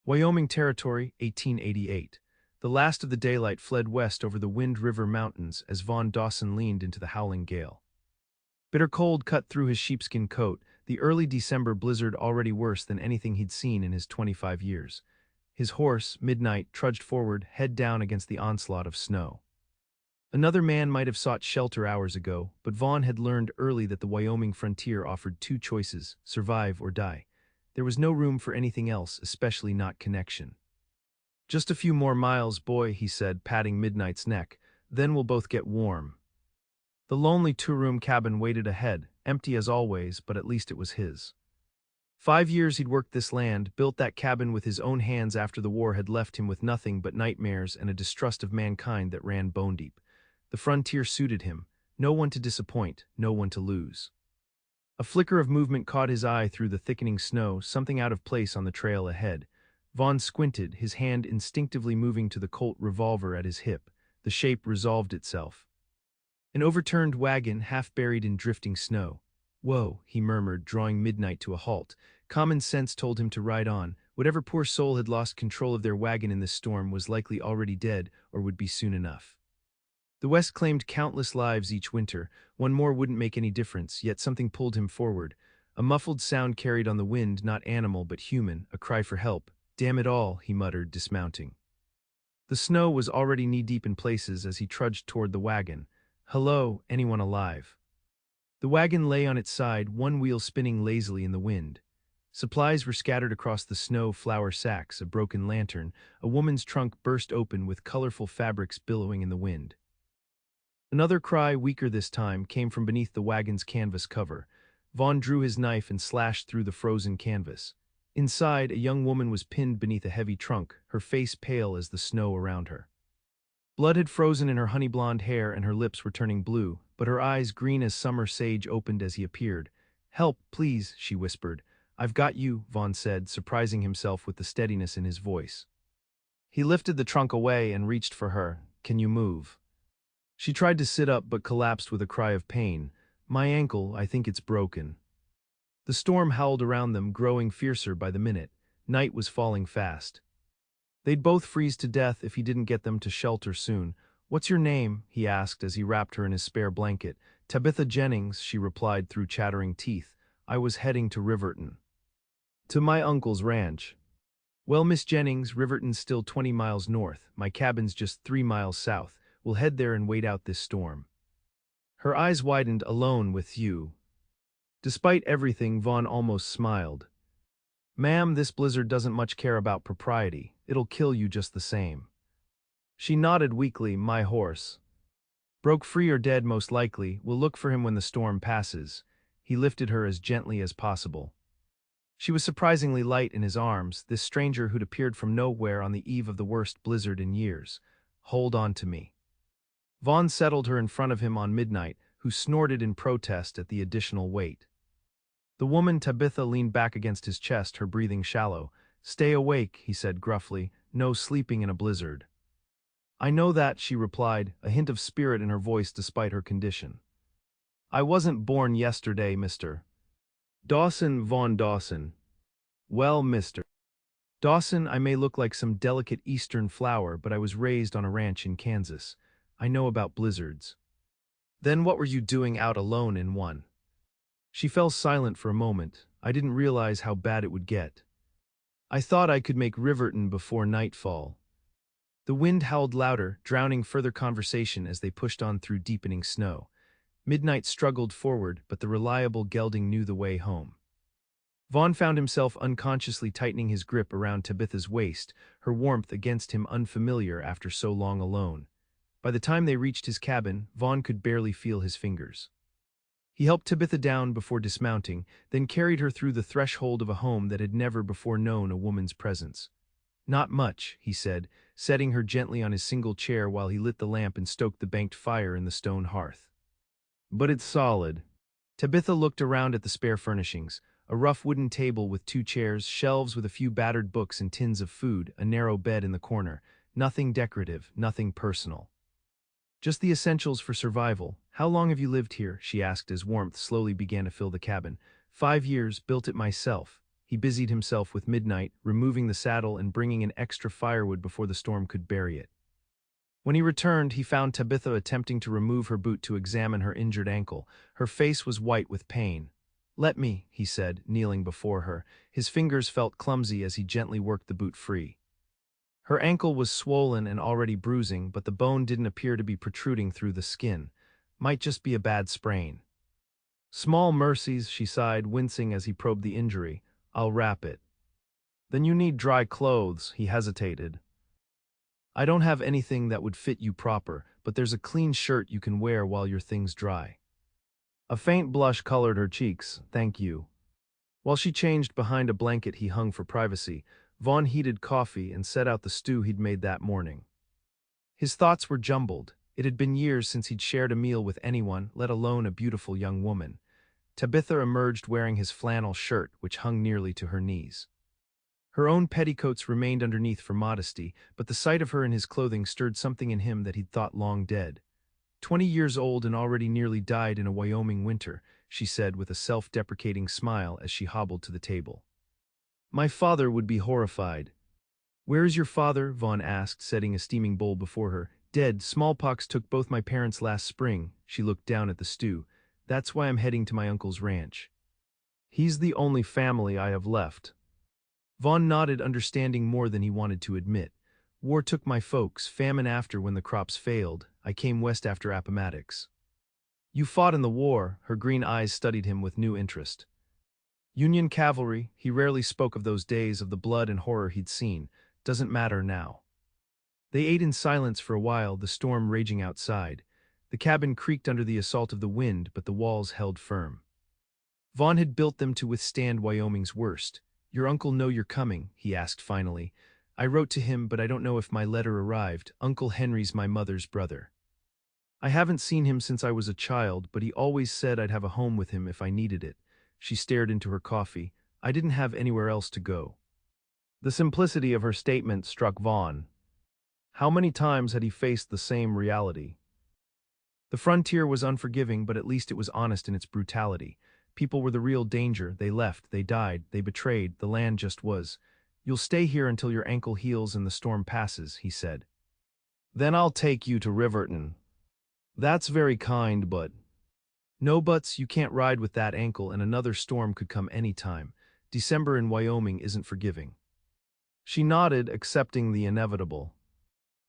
Wyoming Territory, 1888. The last of the daylight fled west over the Wind River Mountains as Vaughn Dawson leaned into the howling gale. Bitter cold cut through his sheepskin coat, the early December blizzard already worse than anything he'd seen in his 25 years. His horse, Midnight, trudged forward, head down against the onslaught of snow. Another man might have sought shelter hours ago, but Vaughn had learned early that the Wyoming frontier offered two choices: survive or die. There was no room for anything else, especially not connection. "Just a few more miles, boy," he said, patting Midnight's neck. "Then we'll both get warm." The lonely two-room cabin waited ahead, empty as always, but at least it was his. 5 years he'd worked this land, built that cabin with his own hands after the war had left him with nothing but nightmares and a distrust of mankind that ran bone-deep. The frontier suited him, no one to disappoint, no one to lose. A flicker of movement caught his eye through the thickening snow, something out of place on the trail ahead. Vaughn squinted, his hand instinctively moving to the Colt revolver at his hip. The shape resolved itself. An overturned wagon, half buried in drifting snow. "Whoa," he murmured, drawing Midnight to a halt. Common sense told him to ride on. Whatever poor soul had lost control of their wagon in this storm was likely already dead, or would be soon enough. The West claimed countless lives each winter. One more wouldn't make any difference, yet something pulled him forward. A muffled sound carried on the wind, not animal but human, a cry for help. "Damn it all," he muttered, dismounting. The snow was already knee-deep in places as he trudged toward the wagon. "Hello, anyone alive?" The wagon lay on its side, one wheel spinning lazily in the wind. Supplies were scattered across the snow, flour sacks, a broken lantern. A woman's trunk burst open with colorful fabrics billowing in the wind. Another cry, weaker this time, came from beneath the wagon's canvas cover. Vaughn drew his knife and slashed through the frozen canvas. Inside, a young woman was pinned beneath a heavy trunk, her face pale as the snow around her. Blood had frozen in her honey-blonde hair and her lips were turning blue, but her eyes, green as summer sage, opened as he appeared. "Help, please," she whispered. "I've got you," Vaughn said, surprising himself with the steadiness in his voice. He lifted the trunk away and reached for her. "Can you move?" She tried to sit up but collapsed with a cry of pain. "My ankle, I think it's broken." The storm howled around them, growing fiercer by the minute. Night was falling fast. They'd both freeze to death if he didn't get them to shelter soon. "What's your name?" he asked as he wrapped her in his spare blanket. "Tabitha Jennings," she replied through chattering teeth. "I was heading to Riverton. To my uncle's ranch." "Well, Miss Jennings, Riverton's still 20 miles north. My cabin's just 3 miles south. We'll head there and wait out this storm." Her eyes widened. "Alone with you?" Despite everything, Vaughn almost smiled. "Ma'am, this blizzard doesn't much care about propriety. It'll kill you just the same." She nodded weakly. "My horse. Broke free or dead most likely. We'll look for him when the storm passes." He lifted her as gently as possible. She was surprisingly light in his arms, this stranger who'd appeared from nowhere on the eve of the worst blizzard in years. "Hold on to me." Vaughn settled her in front of him on Midnight, who snorted in protest at the additional weight. The woman, Tabitha, leaned back against his chest, her breathing shallow. "Stay awake," he said gruffly. "No sleeping in a blizzard." "I know that," she replied, a hint of spirit in her voice despite her condition. "I wasn't born yesterday, Mr. Dawson, Vaughn Dawson." "Well, Mr. Dawson, I may look like some delicate eastern flower, but I was raised on a ranch in Kansas. I know about blizzards." "Then what were you doing out alone in one?" She fell silent for a moment. "I didn't realize how bad it would get. I thought I could make Riverton before nightfall." The wind howled louder, drowning further conversation as they pushed on through deepening snow. Midnight struggled forward, but the reliable gelding knew the way home. Vaughn found himself unconsciously tightening his grip around Tabitha's waist, her warmth against him unfamiliar after so long alone. By the time they reached his cabin, Vaughn could barely feel his fingers. He helped Tabitha down before dismounting, then carried her through the threshold of a home that had never before known a woman's presence. "Not much," he said, setting her gently on his single chair while he lit the lamp and stoked the banked fire in the stone hearth. "But it's solid." Tabitha looked around at the spare furnishings: a rough wooden table with 2 chairs, shelves with a few battered books and tins of food, a narrow bed in the corner. Nothing decorative, nothing personal. "Just the essentials for survival. How long have you lived here?" she asked as warmth slowly began to fill the cabin. 5 years, built it myself." He busied himself with Midnight, removing the saddle and bringing in extra firewood before the storm could bury it. When he returned, he found Tabitha attempting to remove her boot to examine her injured ankle. Her face was white with pain. "Let me," he said, kneeling before her. His fingers felt clumsy as he gently worked the boot free. Her ankle was swollen and already bruising, but the bone didn't appear to be protruding through the skin. Might just be a bad sprain. "Small mercies," she sighed, wincing as he probed the injury. "I'll wrap it." "Then you need dry clothes," he hesitated. "I don't have anything that would fit you proper, but there's a clean shirt you can wear while your things dry." A faint blush colored her cheeks. "Thank you." While she changed behind a blanket he hung for privacy, Vaughn heated coffee and set out the stew he'd made that morning. His thoughts were jumbled. It had been years since he'd shared a meal with anyone, let alone a beautiful young woman. Tabitha emerged wearing his flannel shirt, which hung nearly to her knees. Her own petticoats remained underneath for modesty, but the sight of her in his clothing stirred something in him that he'd thought long dead. 20 years old and already nearly died in a Wyoming winter, she said with a self-deprecating smile as she hobbled to the table. "My father would be horrified." "Where is your father?" Vaughn asked, setting a steaming bowl before her. "Dead. Smallpox took both my parents last spring." She looked down at the stew. "That's why I'm heading to my uncle's ranch. He's the only family I have left." Vaughn nodded, understanding more than he wanted to admit. "War took my folks, famine after when the crops failed. I came west after Appomattox." "You fought in the war?" Her green eyes studied him with new interest. "Union cavalry." He rarely spoke of those days, of the blood and horror he'd seen. "Doesn't matter now." They ate in silence for a while, the storm raging outside. The cabin creaked under the assault of the wind, but the walls held firm. Vaughn had built them to withstand Wyoming's worst. "Your uncle know you're coming?" he asked finally. "I wrote to him, but I don't know if my letter arrived. Uncle Henry's my mother's brother. I haven't seen him since I was a child, but he always said I'd have a home with him if I needed it." She stared into her coffee. "I didn't have anywhere else to go." The simplicity of her statement struck Vaughn. How many times had he faced the same reality? The frontier was unforgiving, but at least it was honest in its brutality. People were the real danger. They left, they died, they betrayed, the land just was. "You'll stay here until your ankle heals and the storm passes," he said. "Then I'll take you to Riverton." "That's very kind, but—" "No buts. You can't ride with that ankle, and another storm could come any time. December in Wyoming isn't forgiving." She nodded, accepting the inevitable.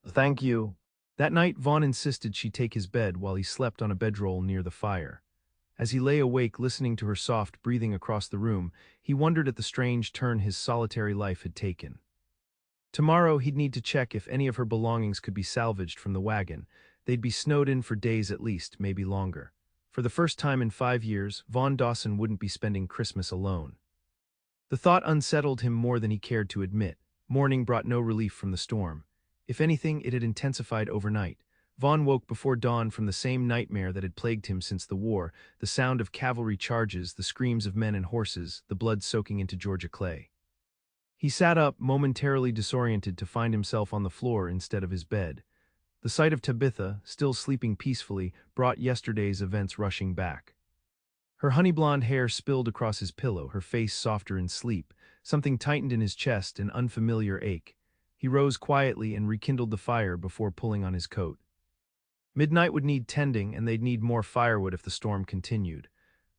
"Thank you." That night, Vaughn insisted she take his bed while he slept on a bedroll near the fire. As he lay awake listening to her soft breathing across the room, he wondered at the strange turn his solitary life had taken. Tomorrow he'd need to check if any of her belongings could be salvaged from the wagon. They'd be snowed in for days at least, maybe longer. For the first time in 5 years, Vaughn Dawson wouldn't be spending Christmas alone. The thought unsettled him more than he cared to admit. Morning brought no relief from the storm. If anything, it had intensified overnight. Vaughn woke before dawn from the same nightmare that had plagued him since the war, the sound of cavalry charges, the screams of men and horses, the blood soaking into Georgia clay. He sat up, momentarily disoriented, to find himself on the floor instead of his bed. The sight of Tabitha, still sleeping peacefully, brought yesterday's events rushing back. Her honey-blonde hair spilled across his pillow, her face softer in sleep. Something tightened in his chest, an unfamiliar ache. He rose quietly and rekindled the fire before pulling on his coat. Midnight would need tending, and they'd need more firewood if the storm continued.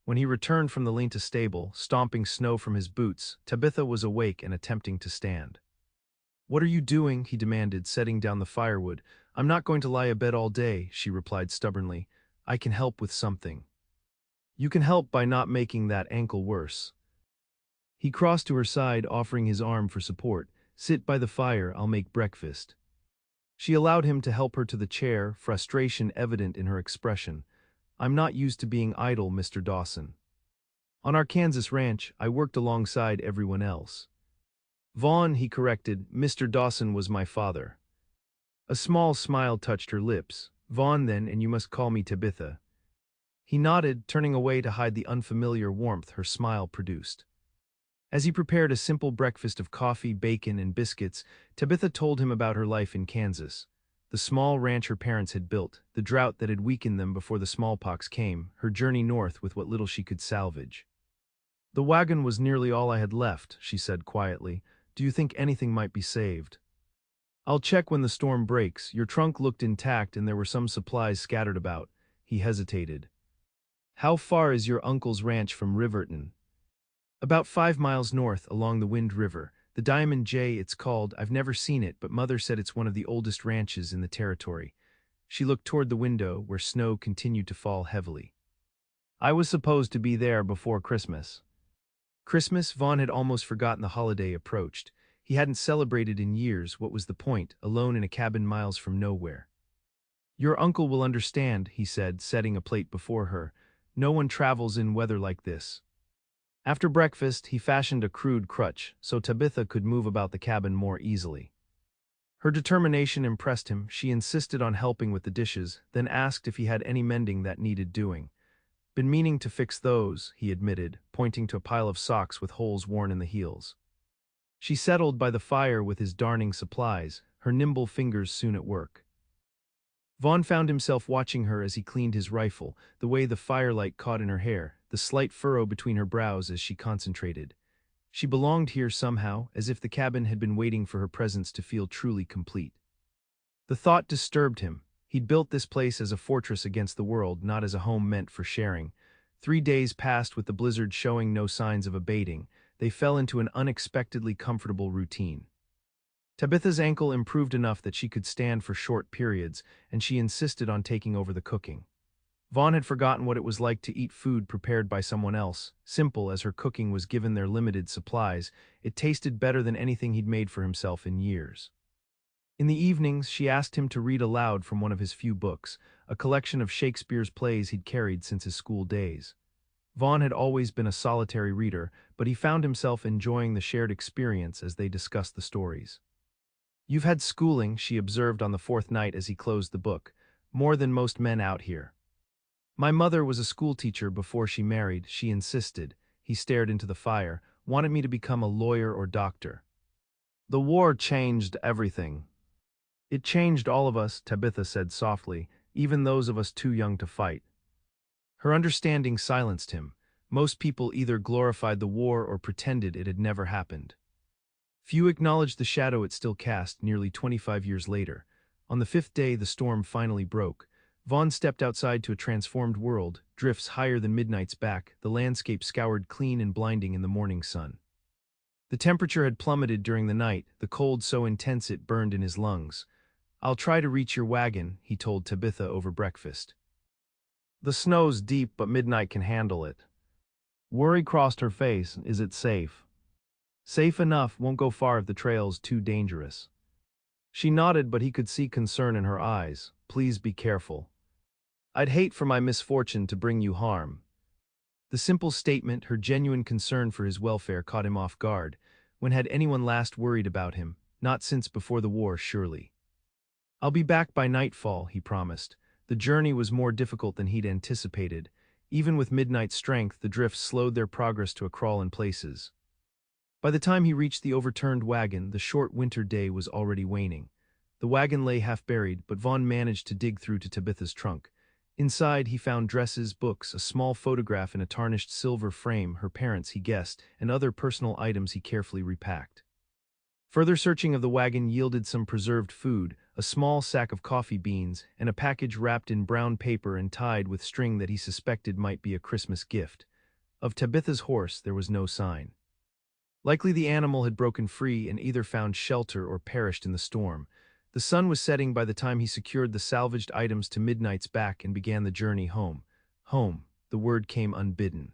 When he returned from the Linta stable, stomping snow from his boots, Tabitha was awake and attempting to stand. "What are you doing?" he demanded, setting down the firewood. "I'm not going to lie abed all day," she replied stubbornly. "I can help with something." "You can help by not making that ankle worse." He crossed to her side, offering his arm for support. "Sit by the fire, I'll make breakfast." She allowed him to help her to the chair, frustration evident in her expression. "I'm not used to being idle, Mr. Dawson. On our Kansas ranch, I worked alongside everyone else." "Vaughn," he corrected. "Mr. Dawson was my father." A small smile touched her lips. "Vaughn then, and you must call me Tabitha." He nodded, turning away to hide the unfamiliar warmth her smile produced. As he prepared a simple breakfast of coffee, bacon, and biscuits, Tabitha told him about her life in Kansas. The small ranch her parents had built, the drought that had weakened them before the smallpox came, her journey north with what little she could salvage. The wagon was nearly all I had left, she said quietly. Do you think anything might be saved? I'll check when the storm breaks. Your trunk looked intact and there were some supplies scattered about. He hesitated. How far is your uncle's ranch from Riverton? About 5 miles north, along the Wind River. The Diamond J, it's called. I've never seen it, but Mother said it's one of the oldest ranches in the territory. She looked toward the window, where snow continued to fall heavily. I was supposed to be there before Christmas. Christmas? Vaughn had almost forgotten the holiday approached. He hadn't celebrated in years. What was the point, alone in a cabin miles from nowhere? Your uncle will understand, he said, setting a plate before her. No one travels in weather like this. After breakfast, he fashioned a crude crutch so Tabitha could move about the cabin more easily. Her determination impressed him. She insisted on helping with the dishes, then asked if he had any mending that needed doing. Been meaning to fix those, he admitted, pointing to a pile of socks with holes worn in the heels. She settled by the fire with his darning supplies, her nimble fingers soon at work. Vaughn found himself watching her as he cleaned his rifle, the way the firelight caught in her hair, the slight furrow between her brows as she concentrated. She belonged here somehow, as if the cabin had been waiting for her presence to feel truly complete. The thought disturbed him. He'd built this place as a fortress against the world, not as a home meant for sharing. 3 days passed with the blizzard showing no signs of abating. They fell into an unexpectedly comfortable routine. Tabitha's ankle improved enough that she could stand for short periods, and she insisted on taking over the cooking. Vaughn had forgotten what it was like to eat food prepared by someone else. Simple as her cooking was given their limited supplies, it tasted better than anything he'd made for himself in years. In the evenings, she asked him to read aloud from one of his few books, a collection of Shakespeare's plays he'd carried since his school days. Vaughn had always been a solitary reader, but he found himself enjoying the shared experience as they discussed the stories. You've had schooling, she observed on the fourth night as he closed the book. More than most men out here. My mother was a schoolteacher before she married, she insisted. He stared into the fire, wanted me to become a lawyer or doctor. The war changed everything. It changed all of us, Tabitha said softly, even those of us too young to fight. Her understanding silenced him. Most people either glorified the war or pretended it had never happened. Few acknowledged the shadow it still cast nearly 25 years later. On the fifth day, the storm finally broke. Vaughn stepped outside to a transformed world, drifts higher than midnight's back, the landscape scoured clean and blinding in the morning sun. The temperature had plummeted during the night, the cold so intense it burned in his lungs. I'll try to reach your wagon, he told Tabitha over breakfast. The snow's deep, but midnight can handle it. Worry crossed her face. Is it safe? Safe enough, won't go far if the trail's too dangerous. She nodded, but he could see concern in her eyes. Please be careful. I'd hate for my misfortune to bring you harm. The simple statement, her genuine concern for his welfare, caught him off guard. When had anyone last worried about him? Not since before the war, surely. I'll be back by nightfall, he promised. The journey was more difficult than he'd anticipated. Even with midnight strength, the drifts slowed their progress to a crawl in places. By the time he reached the overturned wagon, the short winter day was already waning. The wagon lay half buried, but Vaughn managed to dig through to Tabitha's trunk. Inside, he found dresses, books, a small photograph in a tarnished silver frame, her parents, he guessed, and other personal items he carefully repacked. Further searching of the wagon yielded some preserved food, a small sack of coffee beans, and a package wrapped in brown paper and tied with string that he suspected might be a Christmas gift. Of Tabitha's horse, there was no sign. Likely the animal had broken free and either found shelter or perished in the storm. The sun was setting by the time he secured the salvaged items to midnight's back and began the journey home. Home, the word came unbidden.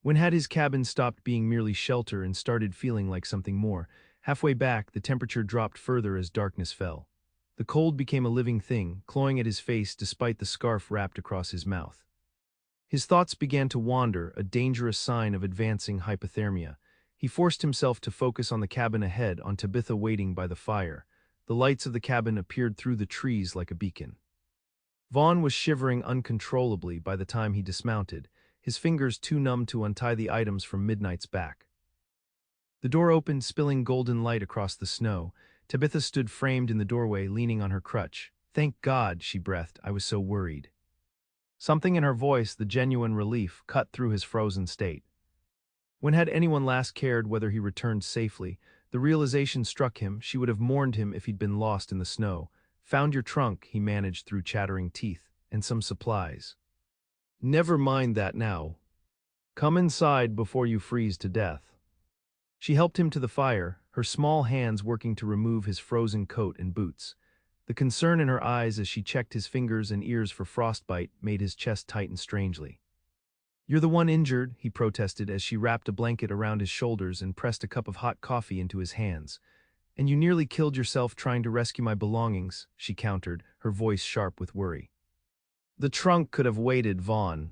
When had his cabin stopped being merely shelter and started feeling like something more? Halfway back, the temperature dropped further as darkness fell. The cold became a living thing, clawing at his face despite the scarf wrapped across his mouth. His thoughts began to wander, a dangerous sign of advancing hypothermia. He forced himself to focus on the cabin ahead, on Tabitha waiting by the fire. The lights of the cabin appeared through the trees like a beacon. Vaughn was shivering uncontrollably by the time he dismounted, his fingers too numb to untie the items from midnight's back. The door opened, spilling golden light across the snow. Tabitha stood framed in the doorway, leaning on her crutch. Thank God, she breathed. I was so worried. Something in her voice, the genuine relief, cut through his frozen state. When had anyone last cared whether he returned safely, the realization struck him she would have mourned him if he'd been lost in the snow. Found your trunk, he managed through chattering teeth, and some supplies. Never mind that now. Come inside before you freeze to death. She helped him to the fire, her small hands working to remove his frozen coat and boots. The concern in her eyes as she checked his fingers and ears for frostbite made his chest tighten strangely. You're the one injured, he protested as she wrapped a blanket around his shoulders and pressed a cup of hot coffee into his hands. And you nearly killed yourself trying to rescue my belongings, she countered, her voice sharp with worry. The trunk could have waited, Vaughn.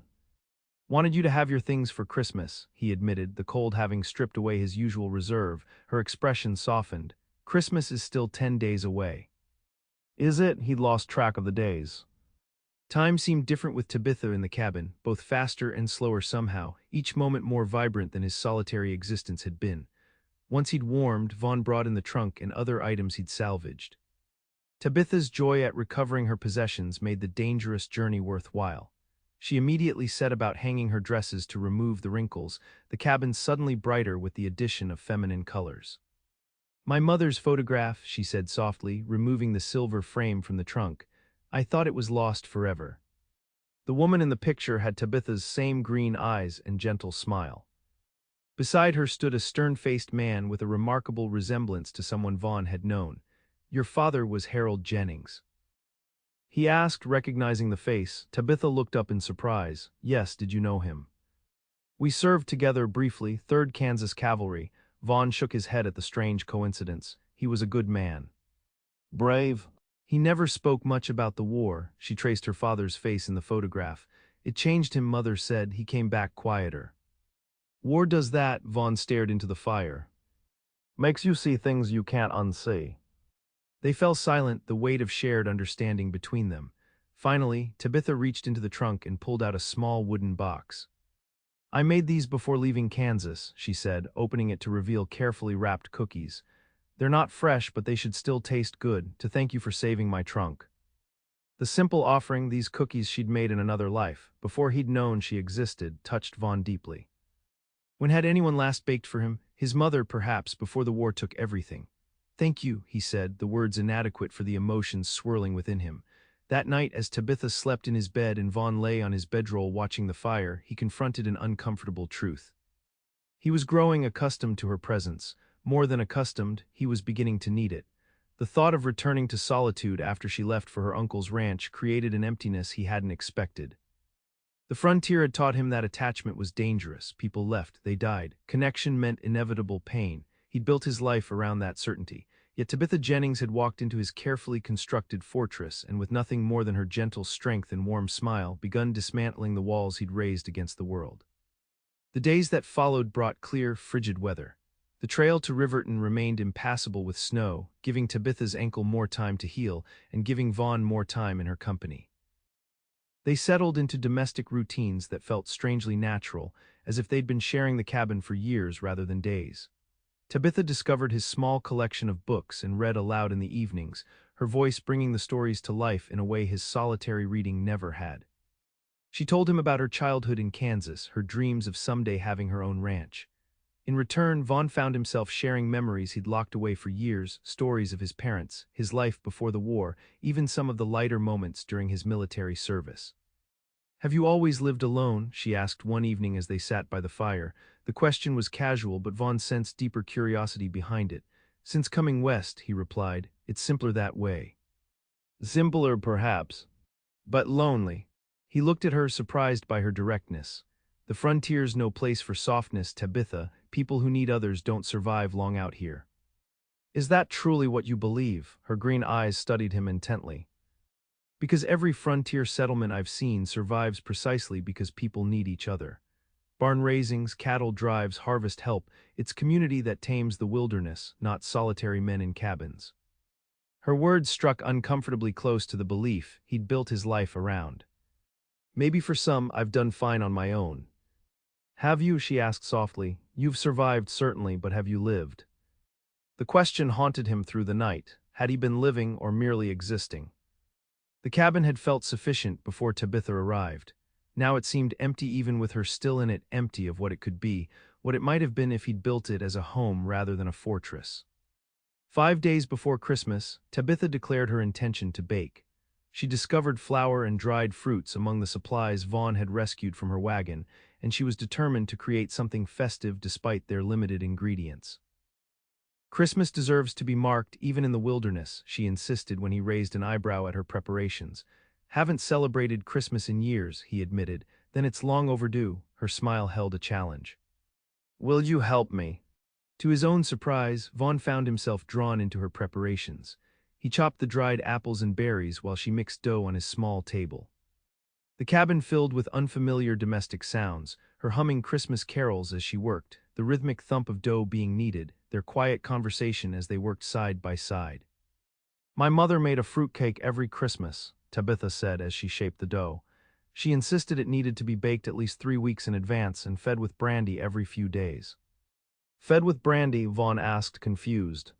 Wanted you to have your things for Christmas, he admitted, the cold having stripped away his usual reserve. Her expression softened. Christmas is still 10 days away. Is it? He'd lost track of the days. Time seemed different with Tabitha in the cabin, both faster and slower somehow, each moment more vibrant than his solitary existence had been. Once he'd warmed, Vaughn brought in the trunk and other items he'd salvaged. Tabitha's joy at recovering her possessions made the dangerous journey worthwhile. She immediately set about hanging her dresses to remove the wrinkles, the cabin suddenly brighter with the addition of feminine colors. My mother's photograph, she said softly, removing the silver frame from the trunk. I thought it was lost forever. The woman in the picture had Tabitha's same green eyes and gentle smile. Beside her stood a stern-faced man with a remarkable resemblance to someone Vaughn had known. Your father was Harold Jennings. He asked, recognizing the face. Tabitha looked up in surprise. Yes, did you know him? We served together briefly, 3rd Kansas Cavalry. Vaughn shook his head at the strange coincidence. He was a good man. Brave? He never spoke much about the war. She traced her father's face in the photograph. It changed him, Mother said. He came back quieter. War does that, Vaughn stared into the fire. Makes you see things you can't unsee. They fell silent, the weight of shared understanding between them. Finally, Tabitha reached into the trunk and pulled out a small wooden box. I made these before leaving Kansas, she said, opening it to reveal carefully wrapped cookies. They're not fresh, but they should still taste good, to thank you for saving my trunk. The simple offering, these cookies she'd made in another life, before he'd known she existed, touched Vaughn deeply. When had anyone last baked for him? His mother, perhaps, before the war took everything. Thank you, he said, the words inadequate for the emotions swirling within him. That night, as Tabitha slept in his bed and Vaughn lay on his bedroll watching the fire, he confronted an uncomfortable truth. He was growing accustomed to her presence. More than accustomed, he was beginning to need it. The thought of returning to solitude after she left for her uncle's ranch created an emptiness he hadn't expected. The frontier had taught him that attachment was dangerous. People left, they died. Connection meant inevitable pain. He'd built his life around that certainty. Yet Tabitha Jennings had walked into his carefully constructed fortress and with nothing more than her gentle strength and warm smile, begun dismantling the walls he'd raised against the world. The days that followed brought clear, frigid weather. The trail to Riverton remained impassable with snow, giving Tabitha's ankle more time to heal and giving Vaughn more time in her company. They settled into domestic routines that felt strangely natural, as if they'd been sharing the cabin for years rather than days. Tabitha discovered his small collection of books and read aloud in the evenings, her voice bringing the stories to life in a way his solitary reading never had. She told him about her childhood in Kansas, her dreams of someday having her own ranch. In return, Vaughn found himself sharing memories he'd locked away for years, stories of his parents, his life before the war, even some of the lighter moments during his military service. Have you always lived alone? She asked one evening as they sat by the fire. The question was casual, but Vaughn sensed deeper curiosity behind it. Since coming west, he replied, it's simpler that way. Simpler, perhaps, but lonely. He looked at her, surprised by her directness. The frontier's no place for softness, Tabitha. People who need others don't survive long out here. Is that truly what you believe? Her green eyes studied him intently. Because every frontier settlement I've seen survives precisely because people need each other. Barn raisings, cattle drives, harvest help, it's community that tames the wilderness, not solitary men in cabins. Her words struck uncomfortably close to the belief he'd built his life around. Maybe for some, I've done fine on my own. Have you? She asked softly. You've survived, certainly, but have you lived? The question haunted him through the night. Had he been living or merely existing? The cabin had felt sufficient before Tabitha arrived. Now it seemed empty, even with her still in it, empty of what it could be. what it might have been if he'd built it as a home rather than a fortress. 5 days before Christmas, Tabitha declared her intention to bake. She discovered flour and dried fruits among the supplies Vaughn had rescued from her wagon, and she was determined to create something festive despite their limited ingredients. Christmas deserves to be marked even in the wilderness, she insisted when he raised an eyebrow at her preparations. Haven't celebrated Christmas in years, he admitted. Then it's long overdue. Her smile held a challenge. Will you help me? To his own surprise, Vaughn found himself drawn into her preparations. He chopped the dried apples and berries while she mixed dough on his small table. The cabin filled with unfamiliar domestic sounds, her humming Christmas carols as she worked, the rhythmic thump of dough being kneaded, their quiet conversation as they worked side by side. My mother made a fruitcake every Christmas, Tabitha said as she shaped the dough. She insisted it needed to be baked at least 3 weeks in advance and fed with brandy every few days. Fed with brandy? Vaughn asked, confused.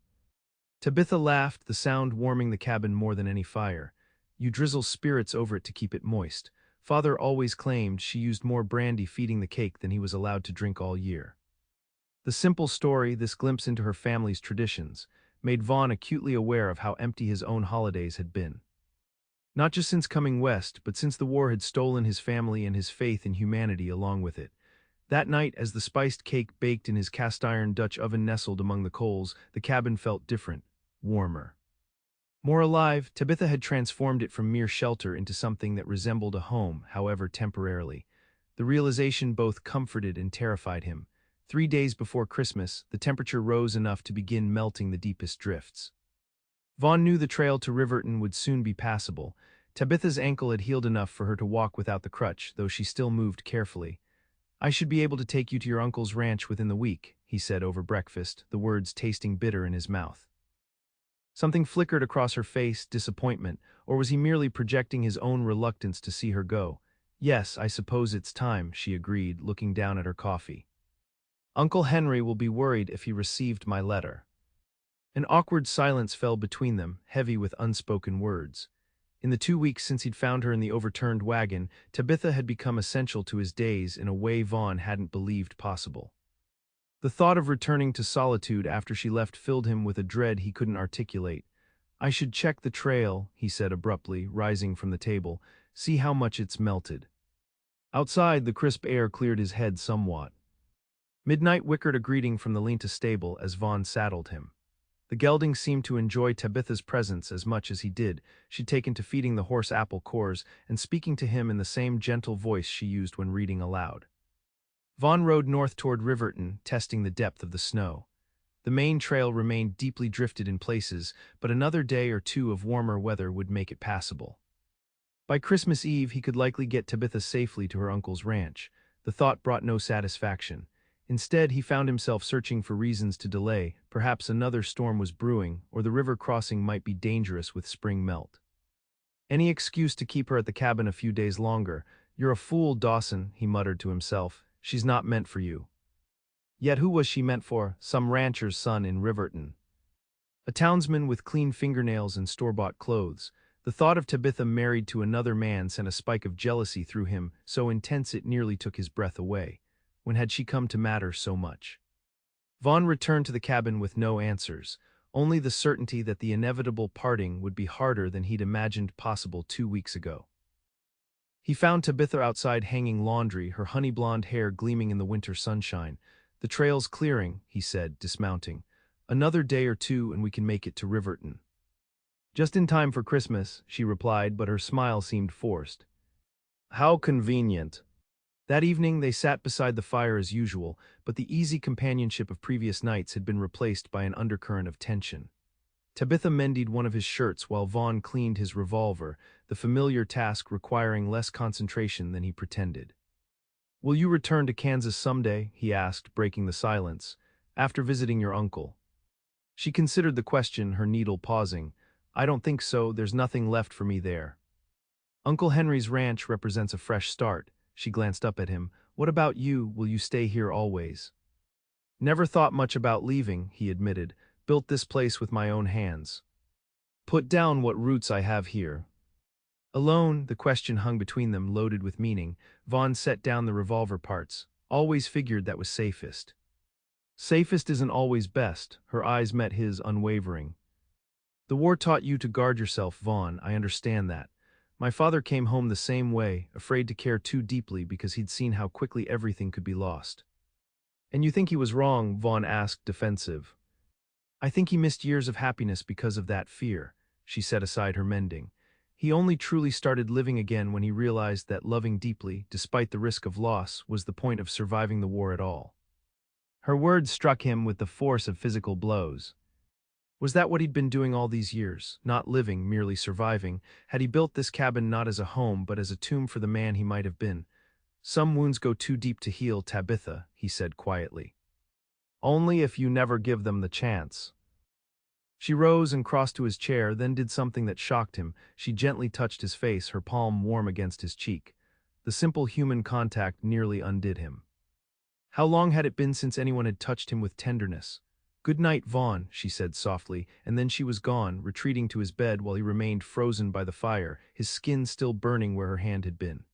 Tabitha laughed, the sound warming the cabin more than any fire. You drizzle spirits over it to keep it moist. Father always claimed she used more brandy feeding the cake than he was allowed to drink all year. The simple story, this glimpse into her family's traditions, made Vaughn acutely aware of how empty his own holidays had been. Not just since coming west, but since the war had stolen his family and his faith in humanity along with it. That night, as the spiced cake baked in his cast-iron Dutch oven nestled among the coals, the cabin felt different, warmer. More alive, Tabitha had transformed it from mere shelter into something that resembled a home, however temporarily. The realization both comforted and terrified him. 3 days before Christmas, the temperature rose enough to begin melting the deepest drifts. Vaughn knew the trail to Riverton would soon be passable. Tabitha's ankle had healed enough for her to walk without the crutch, though she still moved carefully. I should be able to take you to your uncle's ranch within the week, he said over breakfast, the words tasting bitter in his mouth. Something flickered across her face, disappointment, or was he merely projecting his own reluctance to see her go? Yes, I suppose it's time, she agreed, looking down at her coffee. Uncle Henry will be worried if he received my letter. An awkward silence fell between them, heavy with unspoken words. In the 2 weeks since he'd found her in the overturned wagon, Tabitha had become essential to his days in a way Vaughn hadn't believed possible. The thought of returning to solitude after she left filled him with a dread he couldn't articulate. I should check the trail, he said abruptly, rising from the table, see how much it's melted. Outside, the crisp air cleared his head somewhat. Midnight whickered a greeting from the Linta stable as Vaughn saddled him. The gelding seemed to enjoy Tabitha's presence as much as he did. She'd taken to feeding the horse apple cores and speaking to him in the same gentle voice she used when reading aloud. Vaughn rode north toward Riverton, testing the depth of the snow. The main trail remained deeply drifted in places, but another day or two of warmer weather would make it passable. By Christmas Eve, he could likely get Tabitha safely to her uncle's ranch. The thought brought no satisfaction. Instead, he found himself searching for reasons to delay. Perhaps another storm was brewing, or the river crossing might be dangerous with spring melt. Any excuse to keep her at the cabin a few days longer. You're a fool, Dawson, he muttered to himself. She's not meant for you. Yet who was she meant for? Some rancher's son in Riverton. A townsman with clean fingernails and store-bought clothes. The thought of Tabitha married to another man sent a spike of jealousy through him, so intense it nearly took his breath away. When had she come to matter so much? Vaughn returned to the cabin with no answers, only the certainty that the inevitable parting would be harder than he'd imagined possible 2 weeks ago. He found Tabitha outside hanging laundry, her honey-blonde hair gleaming in the winter sunshine. The trail's clearing, he said, dismounting. Another day or two and we can make it to Riverton. Just in time for Christmas, she replied, but her smile seemed forced. How convenient. That evening they sat beside the fire as usual, but the easy companionship of previous nights had been replaced by an undercurrent of tension. Tabitha mended one of his shirts while Vaughn cleaned his revolver, the familiar task requiring less concentration than he pretended. Will you return to Kansas someday? He asked, breaking the silence. After visiting your uncle. She considered the question, her needle pausing. I don't think so, there's nothing left for me there. Uncle Henry's ranch represents a fresh start. She glanced up at him. What about you? Will you stay here always? Never thought much about leaving, he admitted. Built this place with my own hands. Put down what roots I have here. Alone, the question hung between them, loaded with meaning. Vaughn set down the revolver parts. Always figured that was safest. Safest isn't always best, her eyes met his unwavering. The war taught you to guard yourself, Vaughn, I understand that. My father came home the same way, afraid to care too deeply because he'd seen how quickly everything could be lost. And you think he was wrong? Vaughn asked, defensive. I think he missed years of happiness because of that fear, she set aside her mending. He only truly started living again when he realized that loving deeply, despite the risk of loss, was the point of surviving the war at all. Her words struck him with the force of physical blows. Was that what he'd been doing all these years? Not living, merely surviving? Had he built this cabin not as a home but as a tomb for the man he might have been? Some wounds go too deep to heal, Tabitha, he said quietly. Only if you never give them the chance. She rose and crossed to his chair, then did something that shocked him. She gently touched his face, her palm warm against his cheek. The simple human contact nearly undid him. How long had it been since anyone had touched him with tenderness? Good night, Vaughn, she said softly, and then she was gone, retreating to his bed while he remained frozen by the fire, his skin still burning where her hand had been.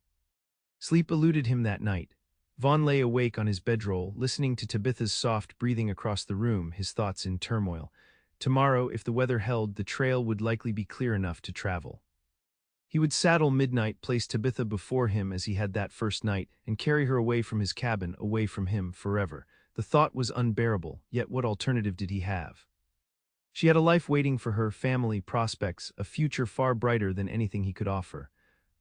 Sleep eluded him that night. Vaughn lay awake on his bedroll, listening to Tabitha's soft breathing across the room, his thoughts in turmoil. Tomorrow, if the weather held, the trail would likely be clear enough to travel. He would saddle midnight, place Tabitha before him as he had that first night, and carry her away from his cabin, away from him, forever. The thought was unbearable, yet what alternative did he have? She had a life waiting for her, family, prospects, a future far brighter than anything he could offer.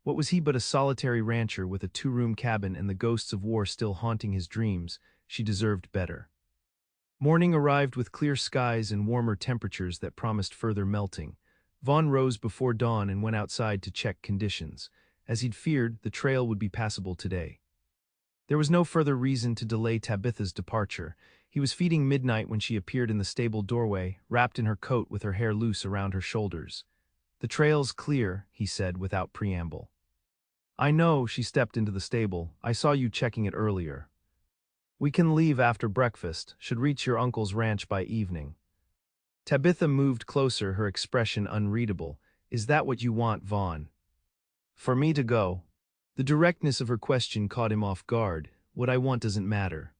What was he but a solitary rancher with a two-room cabin and the ghosts of war still haunting his dreams? She deserved better. Morning arrived with clear skies and warmer temperatures that promised further melting. Vaughn rose before dawn and went outside to check conditions. As he'd feared, the trail would be passable today. There was no further reason to delay Tabitha's departure. He was feeding midnight when she appeared in the stable doorway, wrapped in her coat with her hair loose around her shoulders. The trail's clear, he said without preamble. I know, she stepped into the stable. I saw you checking it earlier. We can leave after breakfast, should reach your uncle's ranch by evening. Tabitha moved closer, her expression unreadable. Is that what you want, Vaughn? For me to go? The directness of her question caught him off guard. What I want doesn't matter.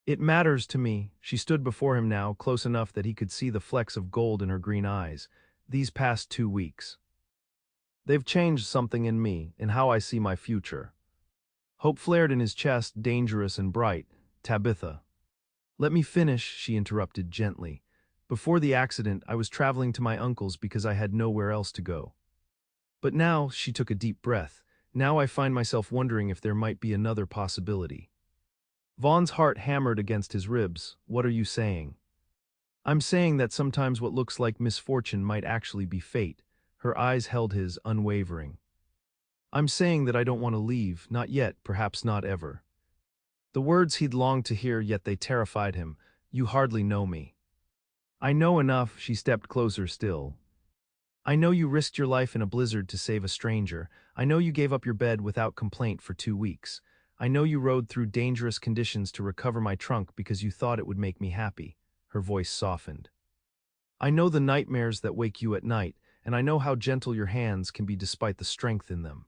It matters to me. She stood before him now, close enough that he could see the flecks of gold in her green eyes. These past 2 weeks. They've changed something in me, in how I see my future. Hope flared in his chest, dangerous and bright. Tabitha. Let me finish, she interrupted gently. Before the accident, I was traveling to my uncle's because I had nowhere else to go. But now, she took a deep breath, now I find myself wondering if there might be another possibility. Vaughn's heart hammered against his ribs. What are you saying? I'm saying that sometimes what looks like misfortune might actually be fate. Her eyes held his, unwavering. I'm saying that I don't want to leave, not yet, perhaps not ever. The words he'd longed to hear, yet they terrified him. You hardly know me. I know enough, she stepped closer still. I know you risked your life in a blizzard to save a stranger. I know you gave up your bed without complaint for 2 weeks. I know you rode through dangerous conditions to recover my trunk because you thought it would make me happy. Her voice softened. I know the nightmares that wake you at night, and I know how gentle your hands can be despite the strength in them.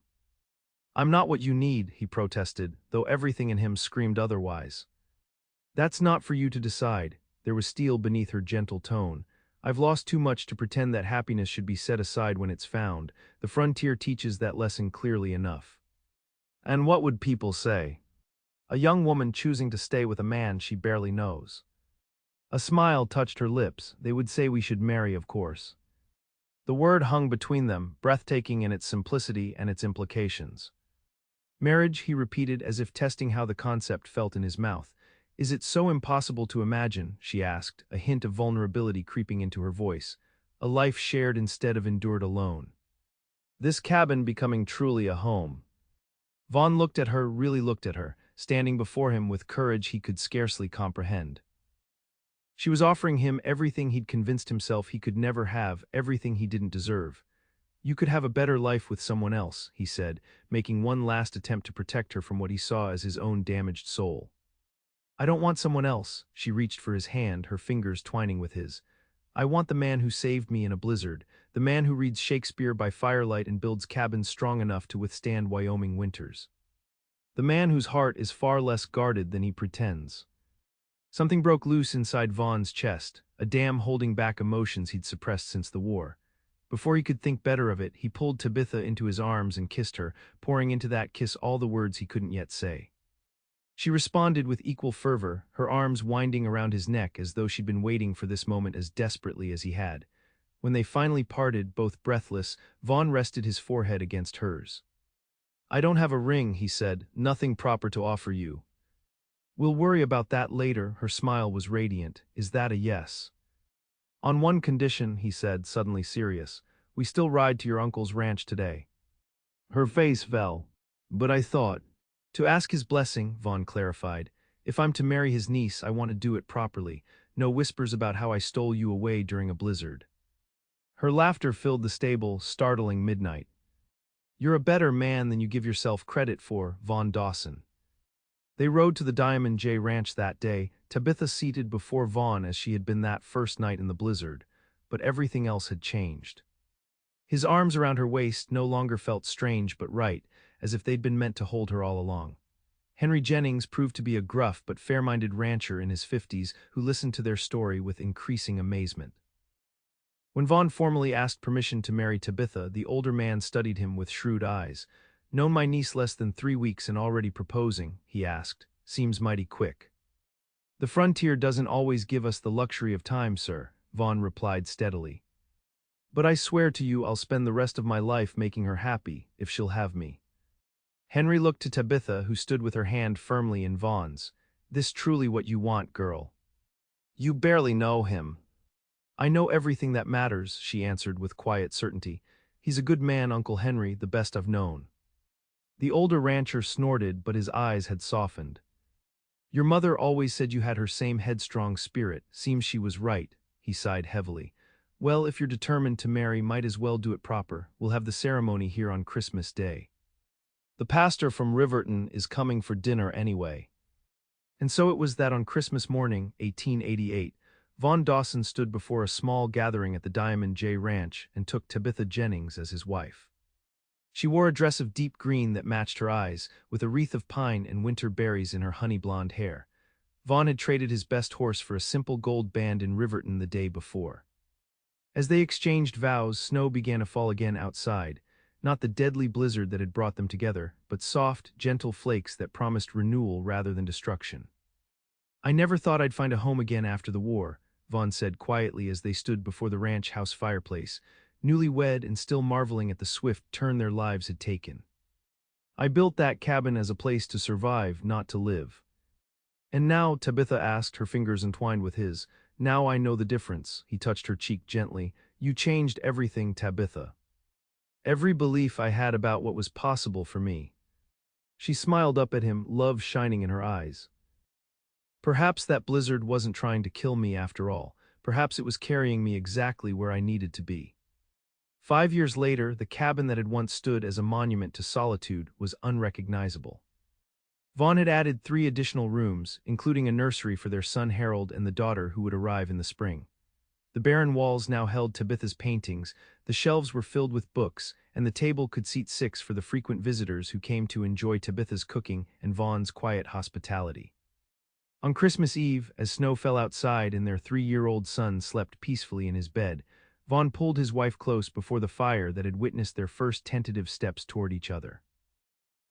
I'm not what you need, he protested, though everything in him screamed otherwise. That's not for you to decide. There was steel beneath her gentle tone. I've lost too much to pretend that happiness should be set aside when it's found. The frontier teaches that lesson clearly enough. And what would people say? A young woman choosing to stay with a man she barely knows. A smile touched her lips. They would say we should marry, of course. The word hung between them, breathtaking in its simplicity and its implications. Marriage, he repeated as if testing how the concept felt in his mouth. Is it so impossible to imagine, she asked, a hint of vulnerability creeping into her voice. A life shared instead of endured alone. This cabin becoming truly a home. Vaughn looked at her, really looked at her, standing before him with courage he could scarcely comprehend. She was offering him everything he'd convinced himself he could never have, everything he didn't deserve. You could have a better life with someone else, he said, making one last attempt to protect her from what he saw as his own damaged soul. I don't want someone else, she reached for his hand, her fingers twining with his. I want the man who saved me in a blizzard, the man who reads Shakespeare by firelight and builds cabins strong enough to withstand Wyoming winters. The man whose heart is far less guarded than he pretends. Something broke loose inside Vaughn's chest, a dam holding back emotions he'd suppressed since the war. Before he could think better of it, he pulled Tabitha into his arms and kissed her, pouring into that kiss all the words he couldn't yet say. She responded with equal fervor, her arms winding around his neck as though she'd been waiting for this moment as desperately as he had. When they finally parted, both breathless, Vaughn rested his forehead against hers. "I don't have a ring," he said, "nothing proper to offer you." "We'll worry about that later," her smile was radiant. "Is that a yes?" "On one condition," he said, suddenly serious. "We still ride to your uncle's ranch today." Her face fell. "But I thought—" "To ask his blessing," Vaughn clarified. "If I'm to marry his niece, I want to do it properly. No whispers about how I stole you away during a blizzard." Her laughter filled the stable, startling midnight. "You're a better man than you give yourself credit for, Vaughn Dawson." They rode to the Diamond J Ranch that day, Tabitha seated before Vaughn as she had been that first night in the blizzard, but everything else had changed. His arms around her waist no longer felt strange but right, as if they'd been meant to hold her all along. Henry Jennings proved to be a gruff but fair-minded rancher in his 50s who listened to their story with increasing amazement. When Vaughn formally asked permission to marry Tabitha, the older man studied him with shrewd eyes. "Known my niece less than 3 weeks and already proposing?" he asked. "Seems mighty quick." "The frontier doesn't always give us the luxury of time, sir," Vaughn replied steadily. "But I swear to you I'll spend the rest of my life making her happy, if she'll have me." Henry looked to Tabitha, who stood with her hand firmly in Vaughn's. "This truly what you want, girl?" "You barely know him." "I know everything that matters," she answered with quiet certainty. "He's a good man, Uncle Henry, the best I've known." The older rancher snorted, but his eyes had softened. "Your mother always said you had her same headstrong spirit. Seems she was right," he sighed heavily. "Well, if you're determined to marry, might as well do it proper. We'll have the ceremony here on Christmas Day. The pastor from Riverton is coming for dinner anyway." And so it was that on Christmas morning, 1888, Vaughn Dawson stood before a small gathering at the Diamond J Ranch and took Tabitha Jennings as his wife. She wore a dress of deep green that matched her eyes, with a wreath of pine and winter berries in her honey-blonde hair. Vaughn had traded his best horse for a simple gold band in Riverton the day before. As they exchanged vows, snow began to fall again outside, not the deadly blizzard that had brought them together, but soft, gentle flakes that promised renewal rather than destruction. "I never thought I'd find a home again after the war," Vaughn said quietly as they stood before the ranch house fireplace, newlywed and still marveling at the swift turn their lives had taken. "I built that cabin as a place to survive, not to live." "And now," Tabitha asked, her fingers entwined with his, "now I know the difference." He touched her cheek gently. "You changed everything, Tabitha. Every belief I had about what was possible for me." She smiled up at him, love shining in her eyes. "Perhaps that blizzard wasn't trying to kill me after all. Perhaps it was carrying me exactly where I needed to be." 5 years later, the cabin that had once stood as a monument to solitude was unrecognizable. Vaughn had added 3 additional rooms, including a nursery for their son Harold and the daughter who would arrive in the spring. The barren walls now held Tabitha's paintings, the shelves were filled with books, and the table could seat 6 for the frequent visitors who came to enjoy Tabitha's cooking and Vaughn's quiet hospitality. On Christmas Eve, as snow fell outside and their 3-year-old son slept peacefully in his bed, Vaughn pulled his wife close before the fire that had witnessed their first tentative steps toward each other.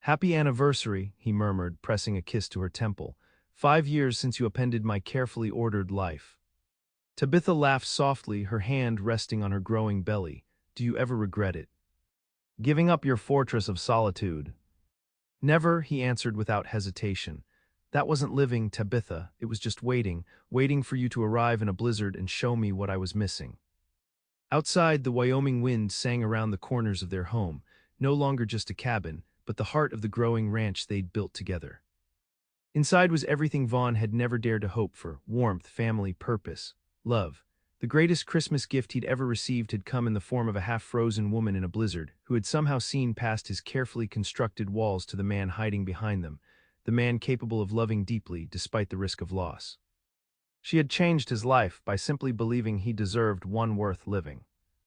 "Happy anniversary," he murmured, pressing a kiss to her temple. "5 years since you upended my carefully ordered life." Tabitha laughed softly, her hand resting on her growing belly. "Do you ever regret it? Giving up your fortress of solitude?" "Never," he answered without hesitation. "That wasn't living, Tabitha. It was just waiting, waiting for you to arrive in a blizzard and show me what I was missing." Outside, the Wyoming wind sang around the corners of their home, no longer just a cabin, but the heart of the growing ranch they'd built together. Inside was everything Vaughn had never dared to hope for: warmth, family, purpose, love. The greatest Christmas gift he'd ever received had come in the form of a half-frozen woman in a blizzard, who had somehow seen past his carefully constructed walls to the man hiding behind them, the man capable of loving deeply despite the risk of loss. She had changed his life by simply believing he deserved one worth living.